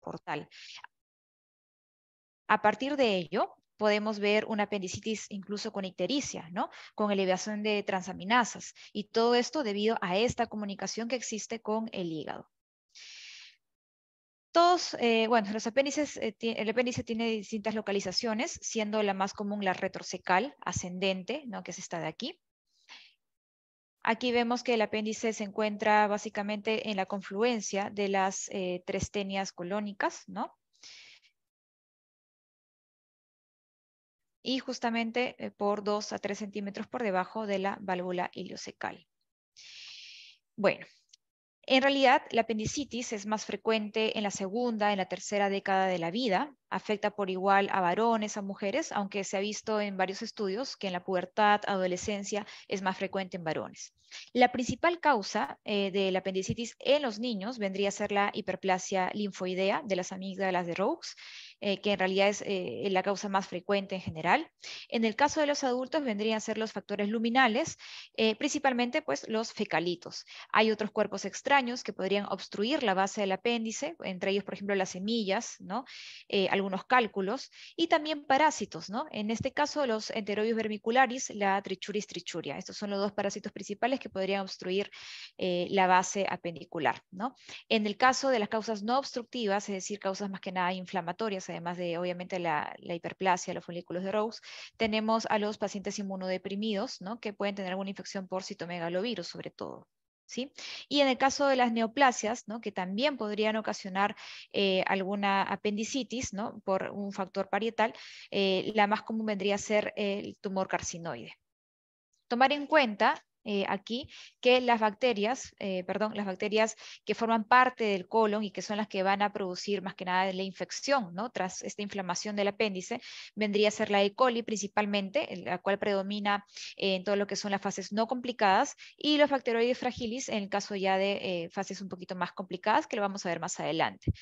portal. A partir de ello, podemos ver una apendicitis incluso con ictericia, ¿no? Con elevación de transaminasas. Y todo esto debido a esta comunicación que existe con el hígado. Bueno, los apéndices, el apéndice tiene distintas localizaciones, siendo la más común la retrocecal ascendente, ¿no? Que es esta de aquí. Aquí vemos que el apéndice se encuentra básicamente en la confluencia de las tres tenias colónicas, ¿no? Y justamente por 2 a 3 centímetros por debajo de la válvula iliocecal. Bueno, en realidad la apendicitis es más frecuente en la segunda, en la tercera década de la vida. Afecta por igual a varones, a mujeres, aunque se ha visto en varios estudios que en la pubertad, adolescencia, es más frecuente en varones. La principal causa de la apendicitis en los niños vendría a ser la hiperplasia linfoidea de las amígdalas de Rous, que en realidad es la causa más frecuente en general. En el caso de los adultos vendrían a ser los factores luminales, principalmente pues los fecalitos. Hay otros cuerpos extraños que podrían obstruir la base del apéndice, entre ellos, por ejemplo, las semillas, ¿no? Algunos cálculos, y también parásitos, ¿no? En este caso, los Enterobius vermicularis, la Trichuris trichuria. Estos son los dos parásitos principales que podrían obstruir la base apendicular, ¿no? En el caso de las causas no obstructivas, es decir, causas más que nada inflamatorias, además de, obviamente, la hiperplasia, los folículos de Rous, tenemos a los pacientes inmunodeprimidos, ¿no? Que pueden tener alguna infección por citomegalovirus, sobre todo. ¿Sí? Y en el caso de las neoplasias, ¿no? Que también podrían ocasionar alguna apendicitis, ¿no? Por un factor parietal, la más común vendría a ser el tumor carcinoide. Tomar en cuenta aquí que las bacterias que forman parte del colon y que son las que van a producir más que nada la infección, ¿no? Tras esta inflamación del apéndice, vendría a ser la E. coli principalmente, la cual predomina en todo lo que son las fases no complicadas, y los Bacteroides fragilis en el caso ya de fases un poquito más complicadas, que lo vamos a ver más adelante.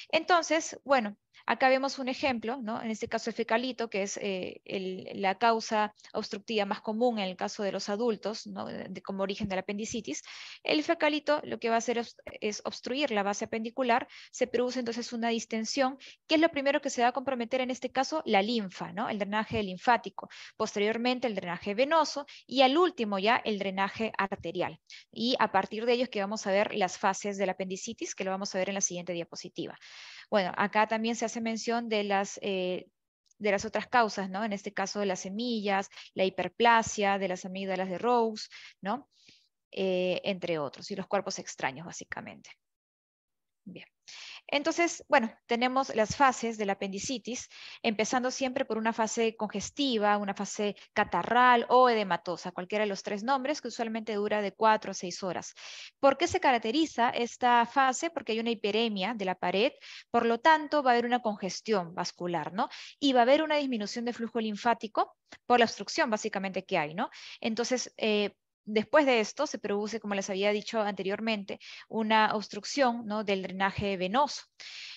Entonces, bueno, acá vemos un ejemplo, ¿no? En este caso el fecalito, que es la causa obstructiva más común en el caso de los adultos, ¿no? Como origen de la apendicitis. El fecalito lo que va a hacer es obstruir la base apendicular, se produce entonces una distensión, que es lo primero que se va a comprometer en este caso, la linfa, ¿no? El drenaje linfático, posteriormente el drenaje venoso y al último ya el drenaje arterial. Y a partir de ello es que vamos a ver las fases de la apendicitis, que lo vamos a ver en la siguiente diapositiva. Bueno, acá también se hace mención de las otras causas, ¿no? En este caso de las semillas, la hiperplasia, de las amígdalas de Rous, ¿no? Entre otros, y los cuerpos extraños, básicamente. Bien. Entonces, bueno, tenemos las fases de la apendicitis, empezando siempre por una fase congestiva, una fase catarral o edematosa, cualquiera de los tres nombres, que usualmente dura de 4 a 6 horas. ¿Por qué se caracteriza esta fase? Porque hay una hiperemia de la pared, por lo tanto va a haber una congestión vascular, ¿no? Y va a haber una disminución de flujo linfático por la obstrucción básicamente que hay, ¿no? Entonces, después de esto se produce, como les había dicho anteriormente, una obstrucción, ¿no? Del drenaje venoso.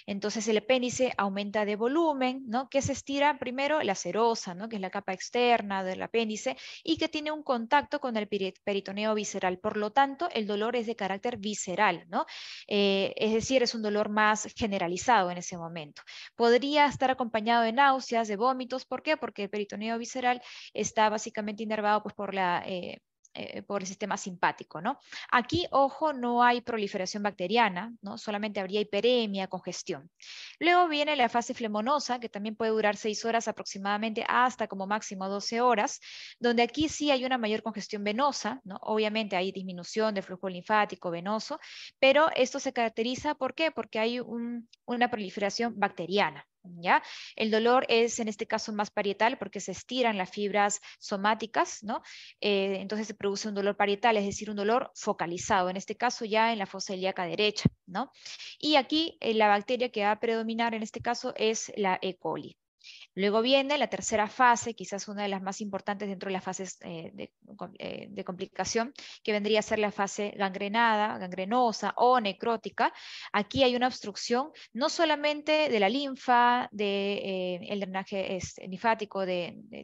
Entonces el apéndice aumenta de volumen, ¿no? Que se estira primero la serosa, ¿no? Que es la capa externa del apéndice y que tiene un contacto con el peritoneo visceral. Por lo tanto, el dolor es de carácter visceral, ¿no? Es decir, es un dolor más generalizado en ese momento. Podría estar acompañado de náuseas, de vómitos. ¿Por qué? Porque el peritoneo visceral está básicamente inervado pues, por el sistema simpático, ¿no? Aquí, ojo, no hay proliferación bacteriana, ¿no? Solamente habría hiperemia, congestión. Luego viene la fase flemonosa, que también puede durar 6 horas aproximadamente hasta como máximo 12 horas, donde aquí sí hay una mayor congestión venosa, ¿no? Obviamente hay disminución de flujo linfático venoso, pero esto se caracteriza, ¿por qué? Porque hay una proliferación bacteriana. ¿Ya? El dolor es en este caso más parietal porque se estiran las fibras somáticas, ¿no? Entonces se produce un dolor parietal, es decir, un dolor focalizado, en este caso ya en la fosa ilíaca derecha, ¿no? Y aquí la bacteria que va a predominar en este caso es la E. coli. Luego viene la tercera fase, quizás una de las más importantes dentro de las fases de complicación, que vendría a ser la fase gangrenada, gangrenosa o necrótica. Aquí hay una obstrucción no solamente de la linfa, del drenaje linfático,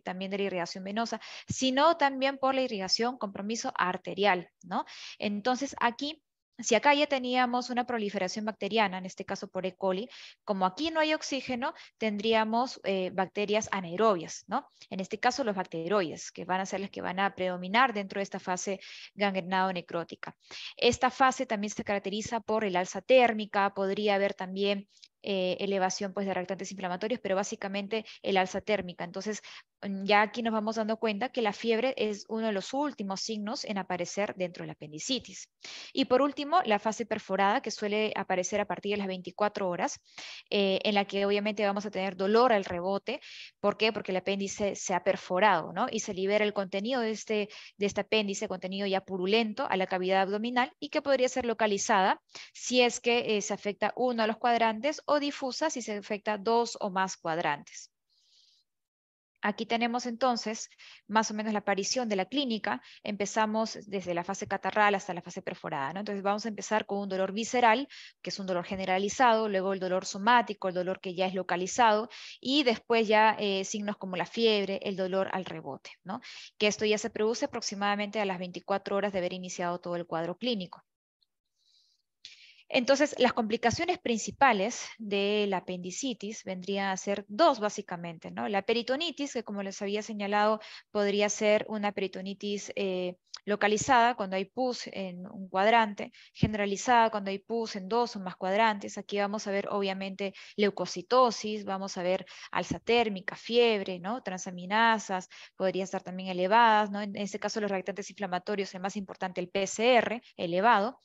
también de la irrigación venosa, sino también por la irrigación, compromiso arterial, ¿no? Entonces aquí Si acá ya teníamos una proliferación bacteriana, en este caso por E. coli, como aquí no hay oxígeno, tendríamos bacterias anaerobias, ¿no? En este caso los bacteroides, que van a ser las que van a predominar dentro de esta fase gangrenado-necrótica. Esta fase también se caracteriza por el alza térmica, podría haber también elevación pues, de reactantes inflamatorios, pero básicamente el alza térmica. Entonces, ya aquí nos vamos dando cuenta que la fiebre es uno de los últimos signos en aparecer dentro de la apendicitis. Y por último, la fase perforada, que suele aparecer a partir de las 24 horas, en la que obviamente vamos a tener dolor al rebote. ¿Por qué? Porque el apéndice se ha perforado, ¿no? Y se libera el contenido de este apéndice, contenido ya purulento, a la cavidad abdominal y que podría ser localizada si es que se afecta uno de los cuadrantes o difusa si se afecta dos o más cuadrantes. Aquí tenemos entonces más o menos la aparición de la clínica. Empezamos desde la fase catarral hasta la fase perforada, ¿no? Entonces vamos a empezar con un dolor visceral, que es un dolor generalizado, luego el dolor somático, el dolor que ya es localizado, y después ya signos como la fiebre, el dolor al rebote, ¿no? Que esto ya se produce aproximadamente a las 24 horas de haber iniciado todo el cuadro clínico. Entonces, las complicaciones principales de la apendicitis vendrían a ser dos básicamente, ¿no? La peritonitis, que como les había señalado, podría ser una peritonitis localizada cuando hay pus en un cuadrante, generalizada cuando hay pus en dos o más cuadrantes. Aquí vamos a ver obviamente leucocitosis, vamos a ver alza térmica, fiebre, ¿no? Transaminasas podrían estar también elevadas, ¿no? En este caso los reactantes inflamatorios, el más importante el PCR elevado,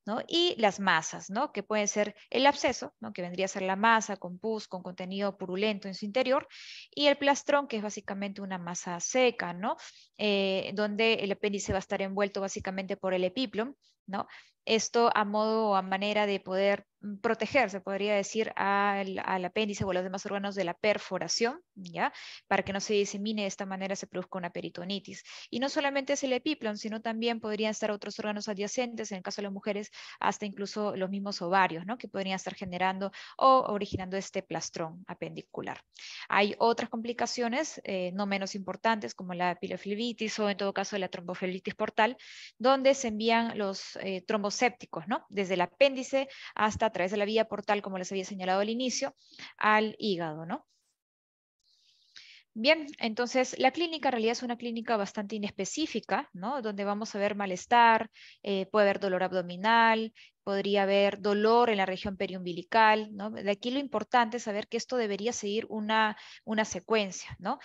¿no? Y las masas, ¿no? Que pueden ser el absceso, ¿no? Que vendría a ser la masa con pus, con contenido purulento en su interior, y el plastrón, que es básicamente una masa seca, ¿no? Donde el apéndice va a estar envuelto básicamente por el epiplom, ¿no? Esto a modo o a manera de poder proteger, se podría decir, al apéndice o a los demás órganos de la perforación, ¿ya? Para que no se disemine de esta manera, se produzca una peritonitis. Y no solamente es el epiplom, sino también podrían estar otros órganos adyacentes, en el caso de las mujeres, hasta incluso los mismos ovarios, ¿no? Que podrían estar generando o originando este plastrón apendicular. Hay otras complicaciones no menos importantes, como la piloflebitis o en todo caso la tromboflebitis portal, donde se envían los trombosépticos, ¿no? Desde el apéndice hasta a través de la vía portal, como les había señalado al inicio, al hígado, ¿no? Bien, entonces la clínica en realidad es una clínica bastante inespecífica, ¿no? Donde vamos a ver malestar, puede haber dolor abdominal, podría haber dolor en la región periumbilical, ¿no? De aquí lo importante es saber que esto debería seguir una secuencia, ¿no?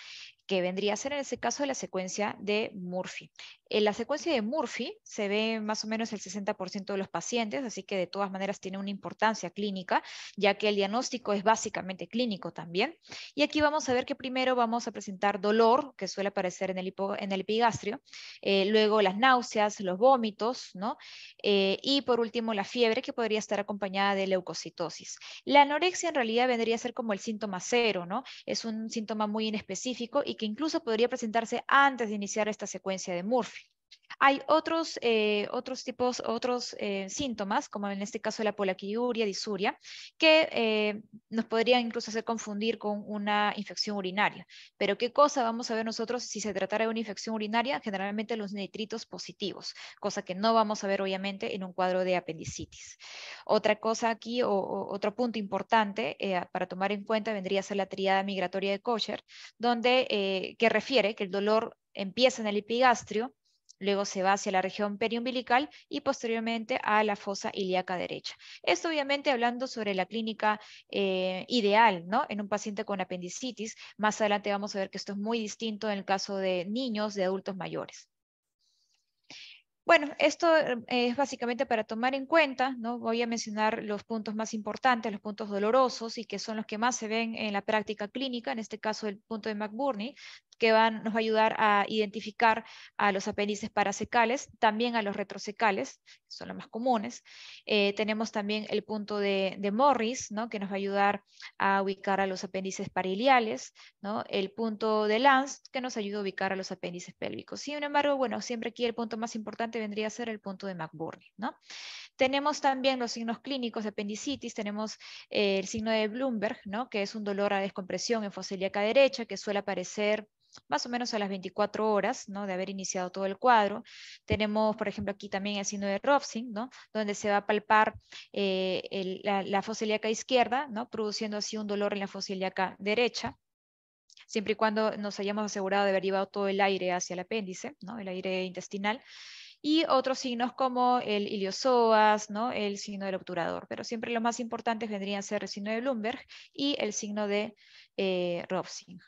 Que vendría a ser en ese caso la secuencia de Murphy. En la secuencia de Murphy se ve más o menos el 60% de los pacientes, así que de todas maneras tiene una importancia clínica, ya que el diagnóstico es básicamente clínico también. Y aquí vamos a ver que primero vamos a presentar dolor, que suele aparecer en el epigastrio, luego las náuseas, los vómitos, ¿no? Y por último la fiebre, que podría estar acompañada de leucocitosis. La anorexia en realidad vendría a ser como el síntoma cero, ¿no? Es un síntoma muy inespecífico y que incluso podría presentarse antes de iniciar esta secuencia de Murphy. Hay otros síntomas, como en este caso la polaquiuria, disuria, que nos podrían incluso hacer confundir con una infección urinaria. Pero ¿qué cosa vamos a ver nosotros si se tratara de una infección urinaria? Generalmente los nitritos positivos, cosa que no vamos a ver obviamente en un cuadro de apendicitis. Otra cosa aquí, o otro punto importante para tomar en cuenta vendría a ser la tríada migratoria de Kocher, que refiere que el dolor empieza en el epigastrio, luego se va hacia la región periumbilical y posteriormente a la fosa ilíaca derecha. Esto obviamente hablando sobre la clínica ideal, ¿no? En un paciente con apendicitis. Más adelante vamos a ver que esto es muy distinto en el caso de niños, de adultos mayores. Bueno, esto es básicamente para tomar en cuenta, ¿no? Voy a mencionar los puntos más importantes, los puntos dolorosos y que son los que más se ven en la práctica clínica, en este caso el punto de McBurney, que nos va a ayudar a identificar a los apéndices parasecales, también a los retrosecales, que son los más comunes. Tenemos también el punto de Morris, ¿no? Que nos va a ayudar a ubicar a los apéndices pariliales, ¿no? El punto de Lance, que nos ayuda a ubicar a los apéndices pélvicos. Sin embargo, bueno, siempre aquí el punto más importante vendría a ser el punto de McBurney, ¿no? Tenemos también los signos clínicos de apendicitis, tenemos el signo de Bloomberg, ¿no? Que es un dolor a descompresión en fosa ilíaca derecha, que suele aparecer más o menos a las 24 horas, ¿no?, de haber iniciado todo el cuadro. Tenemos, por ejemplo, aquí también el signo de Rovsing, ¿no?, donde se va a palpar la fosa ilíaca izquierda, ¿no?, produciendo así un dolor en la fosa ilíaca derecha, siempre y cuando nos hayamos asegurado de haber llevado todo el aire hacia el apéndice, ¿no?, el aire intestinal. Y otros signos como el iliosoas, ¿no?, el signo del obturador. Pero siempre los más importantes vendrían a ser el signo de Bloomberg y el signo de Rovsing.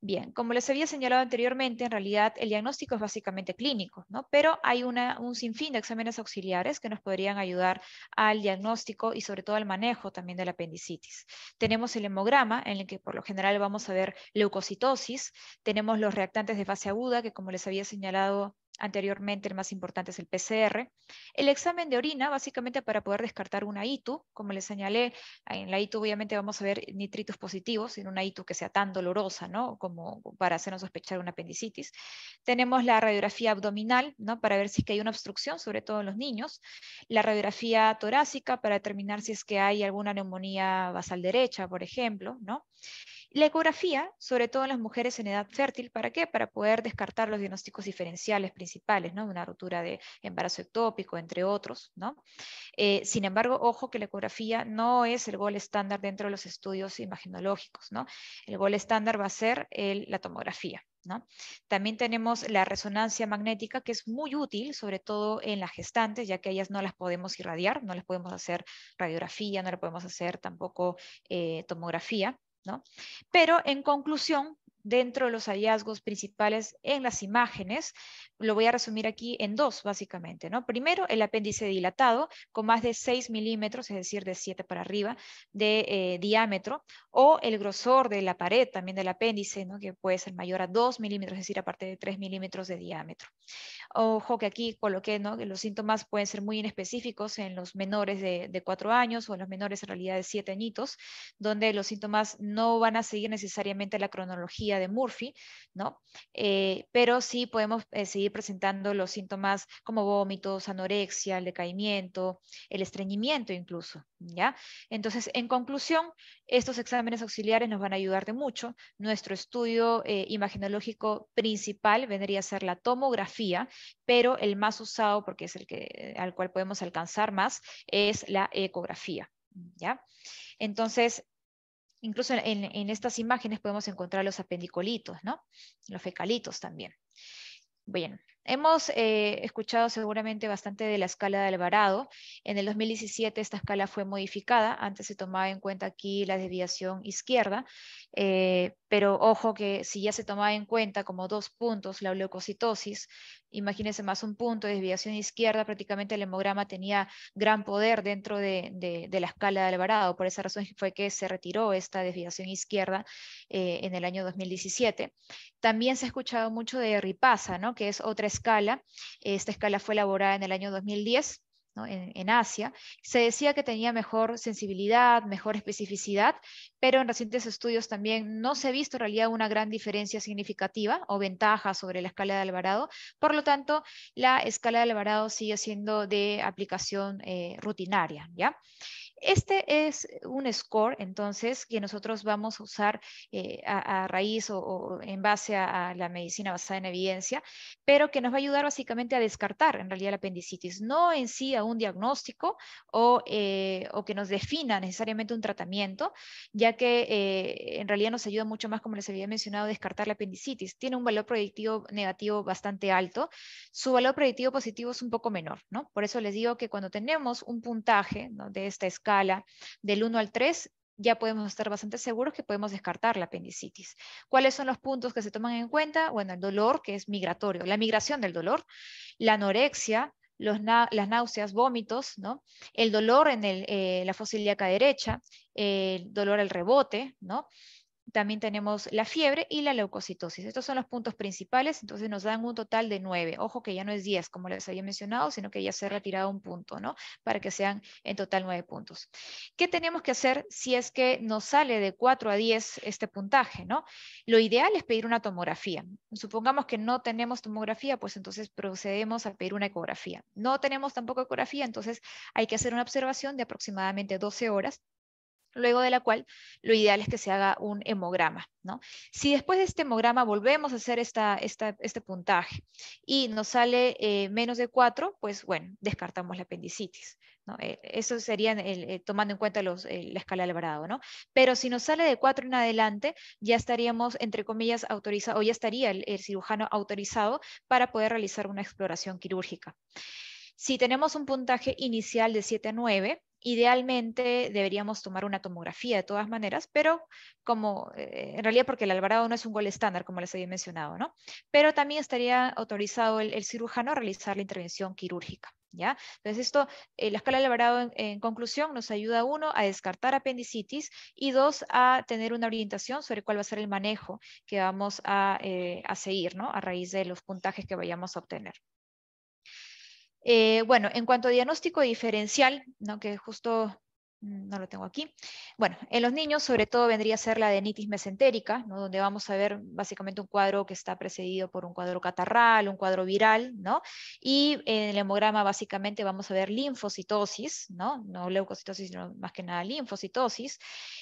Bien, como les había señalado anteriormente, en realidad el diagnóstico es básicamente clínico, ¿no? Pero hay un sinfín de exámenes auxiliares que nos podrían ayudar al diagnóstico y sobre todo al manejo también de la apendicitis. Tenemos el hemograma, en el que por lo general vamos a ver leucocitosis. Tenemos los reactantes de fase aguda, que como les había señalado anteriormente, el más importante es el PCR. El examen de orina, básicamente para poder descartar una ITU, como les señalé, en la ITU obviamente vamos a ver nitritos positivos, en una ITU que sea tan dolorosa, ¿no?, como para hacernos sospechar una apendicitis. Tenemos la radiografía abdominal, ¿no?, para ver si es que hay una obstrucción, sobre todo en los niños. La radiografía torácica para determinar si es que hay alguna neumonía basal derecha, por ejemplo, ¿no? La ecografía, sobre todo en las mujeres en edad fértil, ¿para qué? Para poder descartar los diagnósticos diferenciales principales, ¿no?, una rotura de embarazo ectópico, entre otros, ¿no? Sin embargo, ojo que la ecografía no es el gold estándar dentro de los estudios imagenológicos, ¿no? El gold estándar va a ser la tomografía, ¿no? También tenemos la resonancia magnética, que es muy útil, sobre todo en las gestantes, ya que ellas no las podemos irradiar, no les podemos hacer radiografía, no le podemos hacer tampoco tomografía, ¿no? Pero en conclusión, dentro de los hallazgos principales en las imágenes, lo voy a resumir aquí en dos, básicamente, ¿no? Primero, el apéndice dilatado con más de 6 milímetros, es decir, de 7 para arriba, de diámetro, o el grosor de la pared también del apéndice, ¿no?, que puede ser mayor a 2 milímetros, es decir, aparte de 3 milímetros de diámetro. Ojo que aquí coloqué, ¿no?, que los síntomas pueden ser muy inespecíficos en los menores de 4 años o en los menores en realidad de 7 añitos, donde los síntomas no van a seguir necesariamente la cronología de Murphy, ¿no? Pero sí podemos seguir presentando los síntomas como vómitos, anorexia, el decaimiento, el estreñimiento incluso, ¿ya? Entonces, en conclusión, estos exámenes auxiliares nos van a ayudar de mucho. Nuestro estudio imagenológico principal vendría a ser la tomografía, pero el más usado, porque es el que, al cual podemos alcanzar más, es la ecografía, ¿ya? Entonces, incluso en estas imágenes podemos encontrar los apendicolitos, ¿no?, los fecalitos también. Bien, hemos escuchado seguramente bastante de la escala de Alvarado. En el 2017 esta escala fue modificada. Antes se tomaba en cuenta aquí la desviación izquierda, pero ojo que si ya se tomaba en cuenta como 2 puntos la leucocitosis, imagínense más un punto de desviación izquierda, prácticamente el hemograma tenía gran poder dentro de la escala de Alvarado. Por esa razón fue que se retiró esta desviación izquierda en el año 2017. También se ha escuchado mucho de Ripasa, ¿no?, que es otra escala. Esta escala fue elaborada en el año 2010, ¿no?, en Asia. Se decía que tenía mejor sensibilidad, mejor especificidad, pero en recientes estudios también no se ha visto en realidad una gran diferencia significativa o ventaja sobre la escala de Alvarado. Por lo tanto, la escala de Alvarado sigue siendo de aplicación rutinaria, ¿ya? Este es un score, entonces, que nosotros vamos a usar a raíz o en base a la medicina basada en evidencia, pero que nos va a ayudar básicamente a descartar en realidad la apendicitis, no en sí a un diagnóstico o que nos defina necesariamente un tratamiento, ya que en realidad nos ayuda mucho más, como les había mencionado, a descartar la apendicitis. Tiene un valor predictivo negativo bastante alto, su valor predictivo positivo es un poco menor, ¿no? Por eso les digo que cuando tenemos un puntaje, ¿no?, de esta escala del 1 al 3, ya podemos estar bastante seguros que podemos descartar la apendicitis. ¿Cuáles son los puntos que se toman en cuenta? Bueno, el dolor, que es migratorio, la migración del dolor, la anorexia, las náuseas, vómitos, ¿no?, el dolor en la fosa ilíaca derecha, el dolor al rebote, ¿no? También tenemos la fiebre y la leucocitosis. Estos son los puntos principales, entonces nos dan un total de 9. Ojo que ya no es 10, como les había mencionado, sino que ya se ha retirado un punto, ¿no?, para que sean en total 9 puntos. ¿Qué tenemos que hacer si es que nos sale de 4 a 10 este puntaje, ¿no? Lo ideal es pedir una tomografía. Supongamos que no tenemos tomografía, pues entonces procedemos a pedir una ecografía. No tenemos tampoco ecografía, entonces hay que hacer una observación de aproximadamente 12 horas luego de la cual lo ideal es que se haga un hemograma, ¿no? Si después de este hemograma volvemos a hacer este puntaje y nos sale menos de 4, pues bueno, descartamos la apendicitis, ¿no? Eso sería tomando en cuenta la escala de Alvarado, ¿no? Pero si nos sale de 4 en adelante, ya estaríamos, entre comillas, autorizados, o ya estaría el cirujano autorizado para poder realizar una exploración quirúrgica. Si tenemos un puntaje inicial de 7 a 9, idealmente deberíamos tomar una tomografía de todas maneras, pero como en realidad porque el Alvarado no es un gol estándar, como les había mencionado, ¿no? Pero también estaría autorizado el cirujano a realizar la intervención quirúrgica, ¿ya? Entonces esto, la escala de Alvarado en conclusión nos ayuda, uno, a descartar apendicitis y dos, a tener una orientación sobre cuál va a ser el manejo que vamos a seguir, ¿no? A raíz de los puntajes que vayamos a obtener. Bueno, en cuanto a diagnóstico diferencial, ¿no? Que justo no lo tengo aquí. Bueno, en los niños sobre todo vendría a ser la adenitis mesentérica, ¿no? Donde vamos a ver básicamente un cuadro que está precedido por un cuadro catarral, un cuadro viral, ¿no? Y en el hemograma básicamente vamos a ver linfocitosis, ¿no? No leucocitosis, sino más que nada linfocitosis.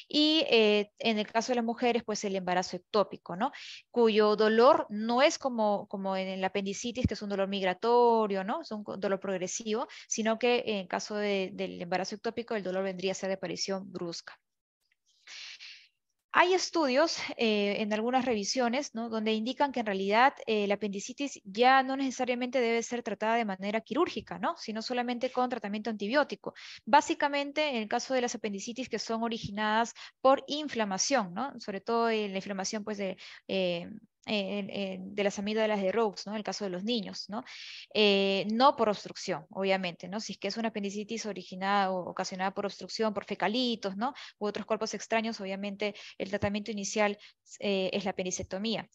Y en el caso de las mujeres, pues el embarazo ectópico, ¿no? Cuyo dolor no es como en la apendicitis, que es un dolor migratorio, ¿no? Es un dolor progresivo, sino que en caso del embarazo ectópico, el dolor vendría a ser de aparición brusca. Hay estudios en algunas revisiones, ¿no? Donde indican que en realidad la apendicitis ya no necesariamente debe ser tratada de manera quirúrgica, ¿no? Sino solamente con tratamiento antibiótico. Básicamente, en el caso de las apendicitis que son originadas por inflamación, ¿no? Sobre todo en la inflamación pues, de las amígdalas de Raux, ¿no? En el caso de los niños, ¿no? No por obstrucción, obviamente, ¿no? Si es que es una apendicitis originada o ocasionada por obstrucción, por fecalitos, ¿no? U otros cuerpos extraños, obviamente el tratamiento inicial es la apendicectomía.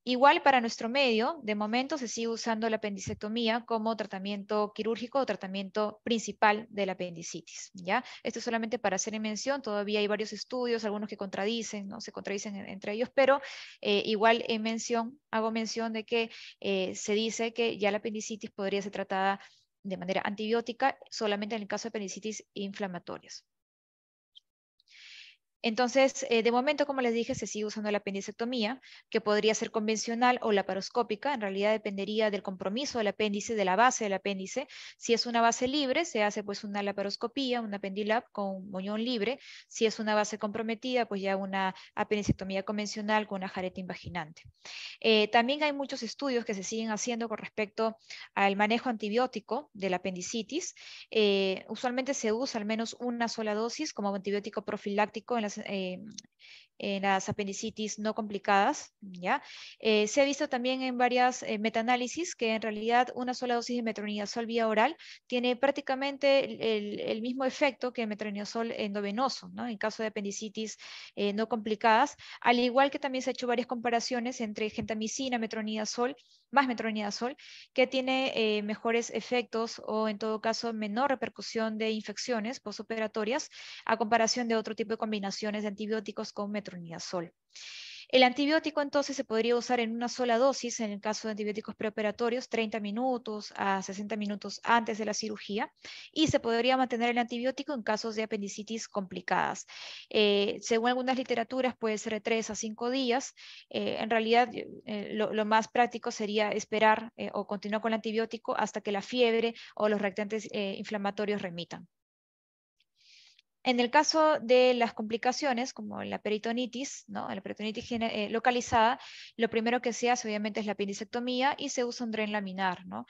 Igual para nuestro medio, de momento se sigue usando la apendicectomía como tratamiento quirúrgico o tratamiento principal de la apendicitis, ¿ya? Esto es solamente para hacer en mención, todavía hay varios estudios, algunos que contradicen, ¿no? Se contradicen entre ellos, pero igual en mención, hago mención de que se dice que ya la apendicitis podría ser tratada de manera antibiótica solamente en el caso de apendicitis inflamatorias. Entonces, de momento, como les dije, se sigue usando la apendicectomía, que podría ser convencional o laparoscópica. En realidad dependería del compromiso del apéndice, de la base del apéndice. Si es una base libre, se hace pues una laparoscopía, una Apendilab con moñón libre. Si es una base comprometida, pues ya una apendicectomía convencional con una jareta invaginante. También hay muchos estudios que se siguen haciendo con respecto al manejo antibiótico de la apendicitis. Usualmente se usa al menos una sola dosis como antibiótico profiláctico en las apendicitis no complicadas, ¿ya? Se ha visto también en varias metaanálisis que en realidad una sola dosis de metronidazol vía oral tiene prácticamente el mismo efecto que el metronidazol endovenoso, ¿no? En caso de apendicitis no complicadas, al igual que también se ha hecho varias comparaciones entre gentamicina, metronidazol, más metronidazol, que tiene mejores efectos o en todo caso menor repercusión de infecciones postoperatorias a comparación de otro tipo de combinaciones de antibióticos con metronidazol. El antibiótico entonces se podría usar en una sola dosis en el caso de antibióticos preoperatorios, 30 minutos a 60 minutos antes de la cirugía, y se podría mantener el antibiótico en casos de apendicitis complicadas. Según algunas literaturas puede ser de 3 a 5 días. En realidad lo más práctico sería esperar o continuar con el antibiótico hasta que la fiebre o los reactantes inflamatorios remitan. En el caso de las complicaciones, como la peritonitis, ¿no? La peritonitis localizada, lo primero que se hace obviamente es la apendicectomía y se usa un dren laminar, ¿no?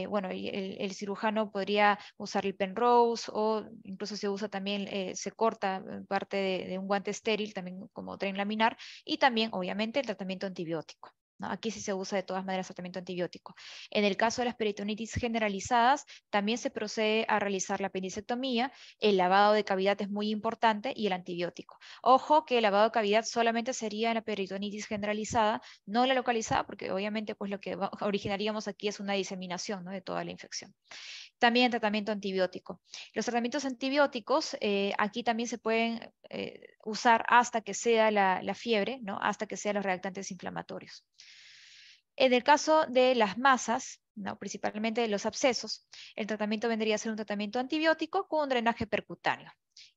Bueno, el cirujano podría usar el Penrose o incluso se usa también, se corta parte de un guante estéril también como dren laminar y también obviamente el tratamiento antibiótico, ¿no? Aquí sí se usa de todas maneras tratamiento antibiótico. En el caso de las peritonitis generalizadas, también se procede a realizar la apendicectomía, el lavado de cavidad es muy importante y el antibiótico. Ojo que el lavado de cavidad solamente sería en la peritonitis generalizada, no en la localizada, porque obviamente pues lo que originaríamos aquí es una diseminación, ¿no? De toda la infección. También tratamiento antibiótico. Los tratamientos antibióticos aquí también se pueden usar hasta que sea la fiebre, ¿no? Hasta que sean los reactantes inflamatorios. En el caso de las masas, ¿no? Principalmente de los abscesos, el tratamiento vendría a ser un tratamiento antibiótico con un drenaje percutáneo.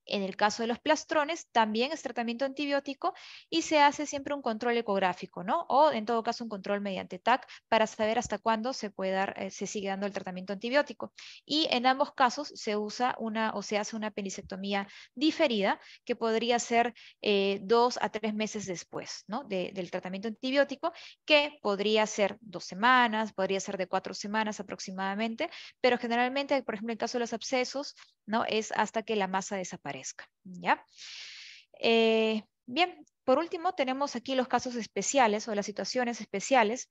En el caso de los plastrones, también es tratamiento antibiótico y se hace siempre un control ecográfico, ¿no? O en todo caso un control mediante TAC para saber hasta cuándo se puede dar, se sigue dando el tratamiento antibiótico. Y en ambos casos se usa o se hace una apendicectomía diferida que podría ser 2 a 3 meses después, ¿no? Del tratamiento antibiótico, que podría ser 2 semanas, podría ser de 4 semanas aproximadamente, pero generalmente, por ejemplo, en el caso de los abscesos, ¿no? Es hasta que la masa desaparezca, ¿ya? Bien, por último tenemos aquí los casos especiales o las situaciones especiales.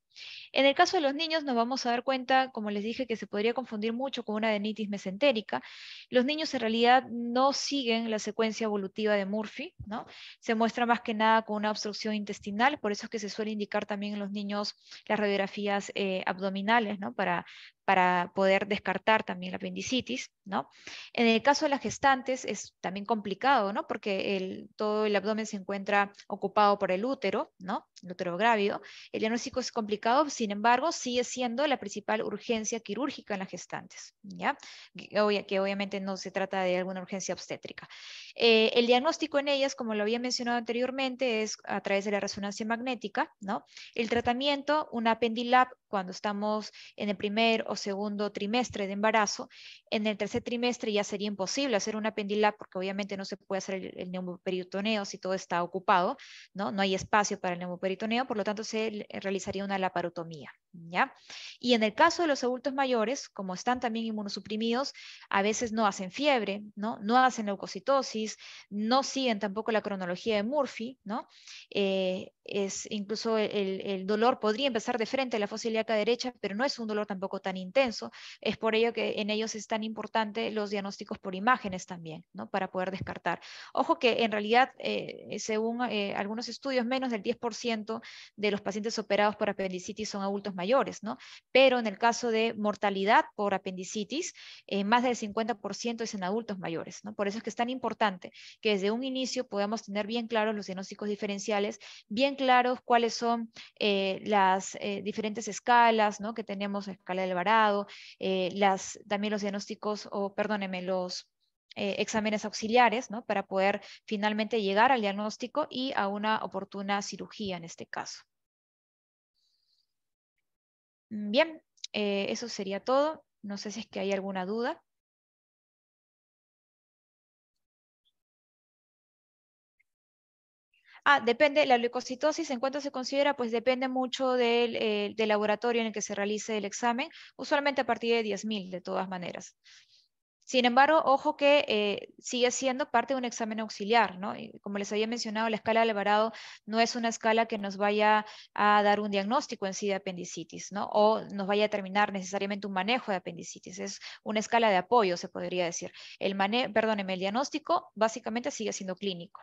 En el caso de los niños nos vamos a dar cuenta, como les dije, que se podría confundir mucho con una adenitis mesentérica. Los niños en realidad no siguen la secuencia evolutiva de Murphy, ¿no? Se muestra más que nada con una obstrucción intestinal, por eso es que se suele indicar también en los niños las radiografías abdominales, ¿no? Para poder descartar también la apendicitis, ¿no? En el caso de las gestantes es también complicado, ¿no? Porque todo el abdomen se encuentra ocupado por el útero, ¿no? El útero grávido. El diagnóstico es complicado, sin embargo, sigue siendo la principal urgencia quirúrgica en las gestantes, ¿ya? Que obviamente no se trata de alguna urgencia obstétrica. El diagnóstico en ellas, como lo había mencionado anteriormente, es a través de la resonancia magnética, ¿no? El tratamiento, una Apendilab, cuando estamos en el primer o segundo trimestre de embarazo. En el tercer trimestre ya sería imposible hacer una Apendilab porque obviamente no se puede hacer el neumoperitoneo si todo está ocupado, ¿no? No hay espacio para el neumoperitoneo, por lo tanto se realizaría una laparotomía, ¿ya? Y en el caso de los adultos mayores, como están también inmunosuprimidos, a veces no hacen fiebre, ¿no? No hacen leucocitosis, no siguen tampoco la cronología de Murphy, ¿no? Incluso el dolor podría empezar de frente a la fosa ilíaca derecha, pero no es un dolor tampoco tan intenso. Es por ello que en ellos es tan importante los diagnósticos por imágenes también, ¿no? Para poder descartar. Ojo que en realidad, según algunos estudios, menos del 10% de los pacientes operados por apendicitis son adultos mayores, ¿no? Pero en el caso de mortalidad por apendicitis, más del 50% es en adultos mayores, ¿no? Por eso es que es tan importante que desde un inicio podamos tener bien claros los diagnósticos diferenciales, bien claros cuáles son las diferentes escalas, ¿no? Que tenemos, escala de Alvarado, también los diagnósticos, o perdónenme, los exámenes auxiliares, ¿no? Para poder finalmente llegar al diagnóstico y a una oportuna cirugía en este caso. Bien, eso sería todo. No sé si es que hay alguna duda. Depende, la leucocitosis, ¿en cuánto se considera? Pues depende mucho del laboratorio en el que se realice el examen, usualmente a partir de 10.000 de todas maneras. Sin embargo, ojo que sigue siendo parte de un examen auxiliar, ¿no? Y como les había mencionado, la escala de Alvarado no es una escala que nos vaya a dar un diagnóstico en sí de apendicitis, ¿no? O nos vaya a determinar necesariamente un manejo de apendicitis. Es una escala de apoyo, se podría decir. Perdóneme, el diagnóstico básicamente sigue siendo clínico.